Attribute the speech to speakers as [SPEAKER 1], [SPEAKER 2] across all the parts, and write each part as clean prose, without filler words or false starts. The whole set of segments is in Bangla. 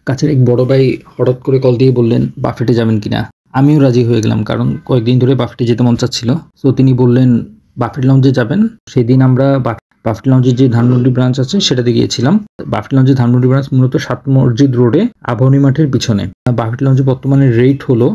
[SPEAKER 1] কাছের এক বড় ভাই হঠাৎ করে কল দিয়ে বললেন বাফেটে যাবেন কিনা। আমিও রাজি হয়ে গেলাম, কারণ কয়েকদিন ধরে বাফেটে যেতে মন চাচ্ছিল। তো তিনি বললেন বাফেট লঞ্চে যাবেন। সেদিন আমরা বাফেট লঞ্চের যে ধানমন্ডি ব্রাঞ্চ আছে সেটাতে গিয়েছিলাম। বাফেট লঞ্চের ধানমন্ডি ব্রাঞ্চ মূলত ৭ মসজিদ রোডে আবাহনী মাঠের পিছনে। বাফেট লঞ্চে বর্তমানে রেট হলো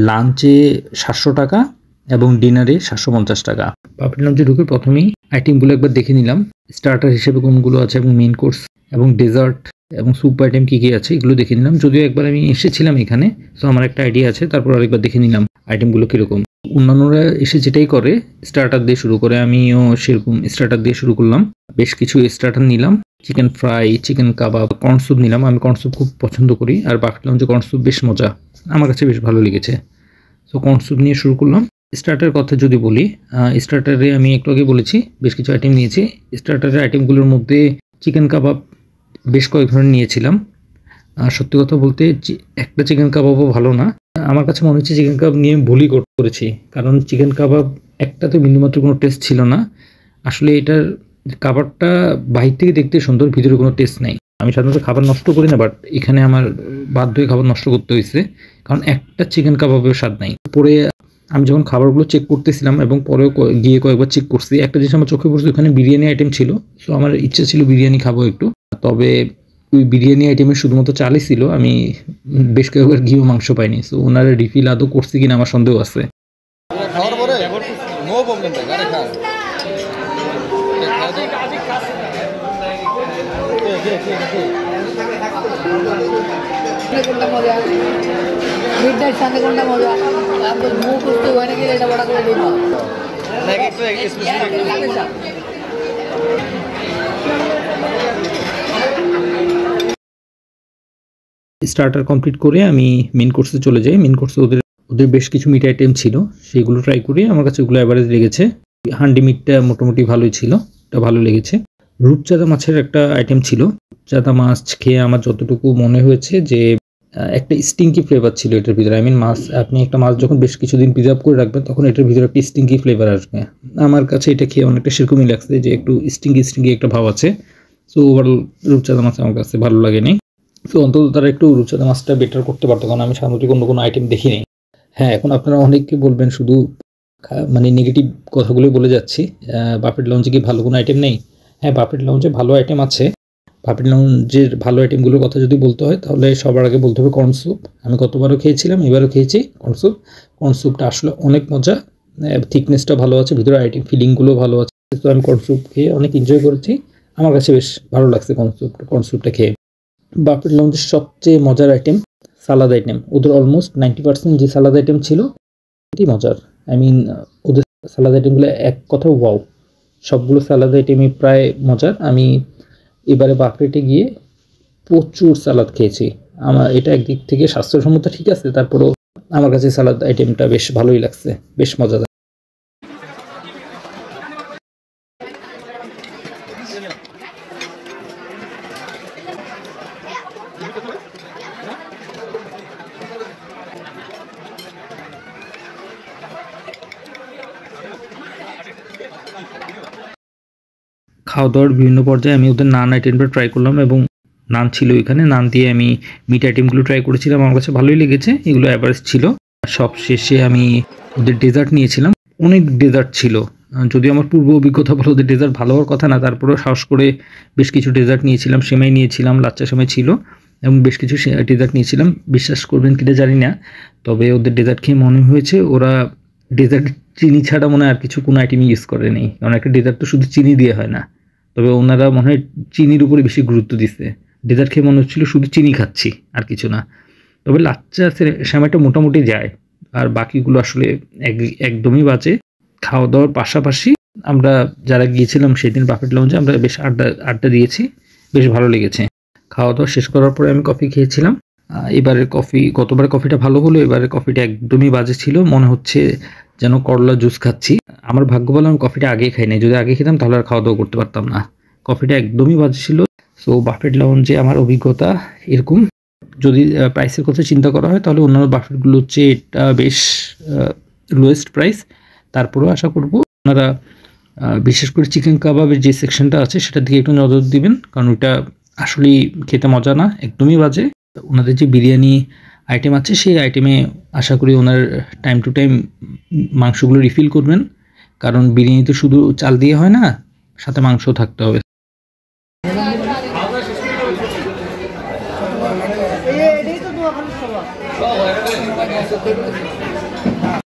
[SPEAKER 1] লাঞ্চে 700 টাকা এবং ডিনারে 750 টাকা। বাফেট লঞ্চে ঢুকে প্রথমেই আইটেমগুলো একবার দেখে নিলাম, স্টার্টার হিসেবে কোনগুলো আছে এবং মেইন কোর্স এবং ডেজার্ট এবং স্যুপ আইটেম কী কী আছে এগুলো দেখে নিলাম। যদিও একবার আমি এসেছিলাম এখানে, তো আমার একটা আইডিয়া আছে। তারপর আরেকবার দেখে নিলাম আইটেমগুলো কীরকম। অন্যান্যরা এসে যেটাই করে স্টার্টার দিয়ে শুরু করে, আমিও সেরকম স্টার্টার দিয়ে শুরু করলাম। বেশ কিছু স্টার্টার নিলাম, চিকেন ফ্রাই, চিকেন কাবাব, কর্ন স্যুপ নিলাম। আমি কর্ন স্যুপ খুব পছন্দ করি, আর বাফেট লঞ্চে কর্ন স্যুপ বেশ মজা, আমার কাছে বেশ ভালো লেগেছে। তো কর্ন স্যুপ নিয়ে শুরু করলাম। স্টার্টারের কথা যদি বলি, স্টার্টারে আমি একটু আগে বলেছি বেশ কিছু আইটেম নিয়েছি। স্টার্টারের আইটেমগুলোর মধ্যে চিকেন কাবাব বেশ কয়েক ধরনের নিয়েছিলাম। সত্যি কথা বলতে একটা চিকেন কাবাবও ভালো না। আমার কাছে মনে হচ্ছে চিকেন কাবাব নিয়ে ভুলই করেছি, কারণ চিকেন কাবাব একটাতে বিন্দুমাত্র কোনো টেস্ট ছিল না। আসলে এটার কাবাবটা বাহির থেকে দেখতে সুন্দর, ভিতরে কোনো টেস্ট নেই। আমি সাধারণত খাবার নষ্ট করি না, বাট এখানে আমার বাধ্য হয়ে খাবার নষ্ট করতে হয়েছে, কারণ একটা চিকেন কাবাবের স্বাদ নাই। পরে আমি যখন খাবারগুলো চেক করতেছিলাম এবং পরেও গিয়ে কয়েকবার চেক করছি, একটা জিনিস আমার চোখে পড়ছে, ওখানে বিরিয়ানি আইটেম ছিল। সো আমার ইচ্ছা ছিল বিরিয়ানি খাবো একটু, তবে ওই বিরিয়ানি আইটেমের শুধুমাত্র চালই ছিল, আমি বেশ কয়েকবার গিয়েও মাংস পাইনি। সো ওনারা রিফিল আদৌ করছে কিনা আমার সন্দেহ আছে। স্টার্টার কমপ্লিট করে আমি মেন কোর্সে চলে যাই। মেন কোর্সে ওদের বেশ কিছু মিট আইটেম ছিল, সেগুলো ট্রাই করি। আমার কাছে ওগুলো অ্যাভারেজ লেগেছে। হান্ডি মিটটা মোটামুটি ভালোই ছিল, এটা ভালো লেগেছে। রূপচাঁদা মাছের একটা আইটেম ছিল। রূপচাঁদা মাছ খেয়ে আমার যতটুকু মনে হয়েছে যে একটা স্টিঙ্কি ফ্লেভার ছিল এটার ভিতরে। আই মিন মাছ, আপনি একটা মাছ যখন বেশ কিছুদিন প্রিজার্ভ করে রাখবেন তখন এটার ভিতরে একটা স্টিঙ্কি ফ্লেভার আসবে। আমার কাছে এটা খেয়ে অনেকটা সেরকমই লাগছে, যে একটু স্টিঙ্কি একটা ভাব আছে। সো ওভারঅল রূপচাঁদা মাছ আমার কাছে ভালো লাগেনি। তো অন্তত তারা একটু রূপচাঁদা মাছটা বেটার করতে পারতো, কারণ আমি সামগ্রিক অন্য কোনো আইটেম দেখিনি। হ্যাঁ, এখন আপনারা অনেকে বলবেন শুধু মানে নেগেটিভ কথাগুলোই বলে যাচ্ছি। বাফেট লঞ্চে কি ভালো কোনো আইটেম নেই? হ্যাঁ, বাফেট লঞ্চে ভালো আইটেম আছে। বাফেট লঞ্চের ভালো আইটেমগুলোর কথা যদি বলতে হয় তাহলে সবার আগে বলতে হবে কর্ন স্যুপ। আমি গতবারও খেয়েছিলাম, এবারও খেয়েছি কর্ন স্যুপ। কর্ন স্যুপটা আসলে অনেক মজা, থিকনেসটা ভালো আছে, ভিতরে আইটেম ফিলিংগুলো ভালো আছে। তো আমি কর্ন স্যুপ খেয়ে অনেক এনজয় করেছি, আমার কাছে বেশ ভালো লাগছে কর্ন স্যুপটা খেয়ে। বাফেট লঞ্চের সবচেয়ে মজার আইটেম সালাদ আইটেম। ওদের অলমোস্ট 90% যে সালাদ আইটেম ছিল এটি মজার। আই মিন ওদের সালাদ আইটেমগুলো এক কথা ওয়াও, সবগুলো সালাদ আইটেমই প্রায় মজার। আমি এবারে বাফেটে গিয়ে প্রচুর সালাদ খেয়েছি। আমার এটা একদিক থেকে স্বাস্থ্যসম্মত ঠিক আছে, তারপরেও আমার কাছে সালাদ আইটেমটা বেশ ভালোই লাগছে, বেশ মজাদার। খাওয়া দাওয়ার বিভিন্ন পর্যায়ে আমি ওদের নান আইটেমটা ট্রাই করলাম, এবং নান ছিল এখানে, নান দিয়ে আমি মিট আইটেমগুলো ট্রাই করেছিলাম, আমার কাছে ভালোই লেগেছে। এগুলো অ্যাভারেজ ছিল। সব শেষে আমি ওদের ডেজার্ট নিয়েছিলাম, অনেক ডেজার্ট ছিল। যদিও আমার পূর্ব অভিজ্ঞতা বলে ওদের ডেজার্ট ভালো হওয়ার কথা না, তারপরেও সাহস করে বেশ কিছু ডেজার্ট নিয়েছিলাম। সেমাই নিয়েছিলাম, লাচ্চা সেমাই ছিল, এবং বেশ কিছু ডেজার্ট নিয়েছিলাম। বিশ্বাস করবেন কিনা জানি না, তবে ওদের ডেজার্ট খেয়ে মনে হয়েছে ওরা ডেজার্ট চিনি ছাড়া মনে হয় আর কিছু কোনো আইটেমই ইউজ করেনি, কারণ একটা ডেজার্ট তো শুধু চিনি দিয়ে হয় না। তবে ওনারা মনে হয় চিনির উপরে বেশি গুরুত্ব দিচ্ছে। ডেজার্ট খেয়ে মনে হচ্ছিল শুধু চিনি খাচ্ছি আর কিছু না। তবে লাচ্চা সেমাইটা মোটামুটি যায়, আর বাকিগুলো আসলে একদমই বাজে। খাওয়া দাওয়ার পাশাপাশি আমরা যারা গিয়েছিলাম সেদিন বাফেট লঞ্চে আমরা বেশ আড্ডা দিয়েছি, বেশ ভালো লেগেছে। খাওয়া দাওয়া শেষ করার পরে আমি কফি খেয়েছিলাম। এবারের গতবার কফিটা ভালো হলো, এবারের কফিটা একদমই বাজে ছিল, মনে হচ্ছে যেন করলা জুস খাচ্ছি। আমার ভাগ্য ভালো আমি কফিটা আগে খাই নাই, যদি আগে খেতাম তাহলে আর খাওয়া দাওয়া করতে পারতাম না। কফিটা একদমই বাজে ছিল। সো বাফেট লঞ্চে আমার অভিজ্ঞতা এরকম। যদি প্রাইসের কথা চিন্তা করা হয় তাহলে অন্যান্য বাফেটগুলো হচ্ছে এটা বেশ লোয়েস্ট প্রাইস। তারপরেও আশা করব আপনারা বিশেষ করে চিকেন কাবাবের যে সেকশনটা আছে সেটার দিকে একটু নজর দিবেন, কারণ ওটা আসলেই খেতে মজা না, একদমই বাজে। ওনাদের যে বিরিয়ানি আইটেম আছে সেই আইটেমে আশা করি ওনার টাইম টু টাইম মাংসগুলো রিফিল করবেন, কারণ বিরিয়ানি তো শুধু চাল দিয়ে হয় না, সাথে মাংসও থাকতে হবে।
[SPEAKER 2] এটাই তো